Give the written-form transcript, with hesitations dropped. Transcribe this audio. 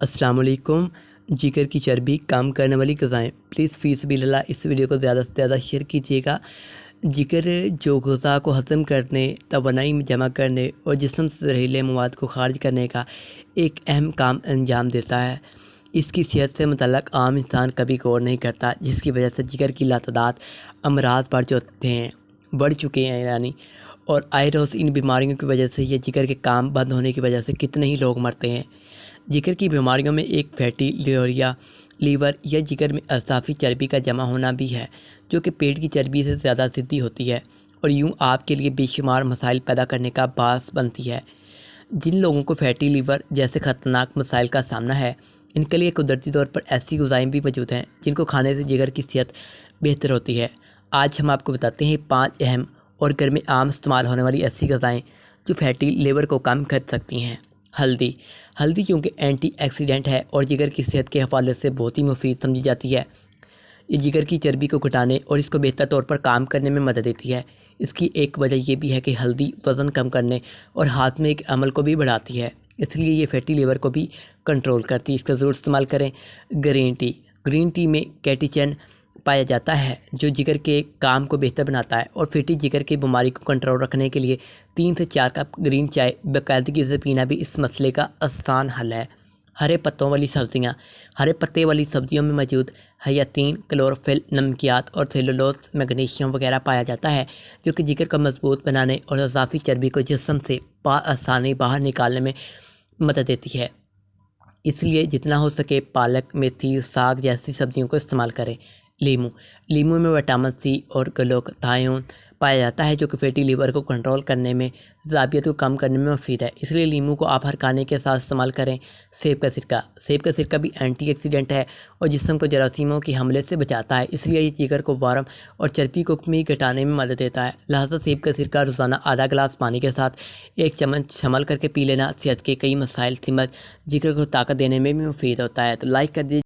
अस्सलाम वालेकुम। जिगर की चर्बी कम करने वाली ग़िज़ाएँ, प्लीज़ फ़ी सबिलिल्लाह इस वीडियो को ज़्यादा से ज़्यादा शेयर कीजिएगा। जिगर जो ग़िज़ा को हज़म करने, तवानाई में जमा करने और जिस्म से ज़हरीले मवाद को ख़ारिज करने का एक अहम काम अंजाम देता है। इसकी सेहत से मुतल्लक़ आम इंसान कभी गौर नहीं करता, जिसकी वजह से जिगर की लातादाद अमराज़ बढ़ चुके हैं यानी। और आए रोज़ इन बीमारियों की वजह से, ये जिगर के काम बंद होने की वजह से कितने ही लोग मरते हैं। जिगर की बीमारियों में एक फैटी लीवर या जिगर में अज़ाफ़ी चर्बी का जमा होना भी है, जो कि पेट की चर्बी से ज़्यादा ज़िद्दी होती है और यूँ आपके लिए बेशुमार मसाइल पैदा करने का बास बनती है। जिन लोगों को फैटी लीवर जैसे ख़तरनाक मसाइल का सामना है, इनके लिए कुदरती तौर पर ऐसी ग़िज़ाएँ भी मौजूद हैं जिनको खाने से जिगर की सेहत बेहतर होती है। आज हम आपको बताते हैं 5 अहम और घर में आम इस्तेमाल होने वाली ऐसी ग़िज़ाएँ जो फैटी लीवर को कम कर सकती हैं। हल्दी चूँकि एंटीऑक्सीडेंट है और जिगर की सेहत के हवाले से बहुत ही मुफीद समझी जाती है। ये जिगर की चर्बी को घटाने और इसको बेहतर तौर पर काम करने में मदद देती है। इसकी एक वजह ये भी है कि हल्दी वज़न कम करने और हाज़मे के अमल को भी बढ़ाती है, इसलिए ये फैटी लीवर को भी कंट्रोल करती है। इसका ज़रूर इस्तेमाल करें। ग्रीन टी में कैटेचिन पाया जाता है, जो जिगर के काम को बेहतर बनाता है और फैटी जिगर की बीमारी को कंट्रोल रखने के लिए 3 से 4 कप ग्रीन चाय बाकायदगी से पीना भी इस मसले का आसान हल है। हरे पत्ते वाली सब्जियों में मौजूद हयातीन, क्लोरोफिल, नमकियात और सेलुलोज, मैग्नीशियम वगैरह पाया जाता है, जो कि जिगर को मजबूत बनाने और अज़ाफ़ी चर्बी को जिस्म से आसानी बाहर निकालने में मदद देती है। इसलिए जितना हो सके पालक, मेथी, साग जैसी सब्जियों को इस्तेमाल करें। लीमू में विटामिन सी और ग्लूटाथियोन पाया जाता है, जो कि फैटी लीवर को कंट्रोल करने में, ज़ाबियत को कम करने में मुफीद है, इसलिए लीमू को आप हर खाने के साथ इस्तेमाल करें। सेब का सिरका भी एंटीऑक्सीडेंट है और जिस्म को जरासीमों के हमले से बचाता है, इसलिए ये जिगर को वार्म और चर्बी को कमी घटाने में मदद देता है। लिहाजा सेब का सिरका रोज़ाना आधा गिलास पानी के साथ 1 चम्मच शमल करके पी लेना सेहत के कई मसाइल जिगर को ताकत देने में भी मुफीद होता है। तो लाइक कर दीजिए।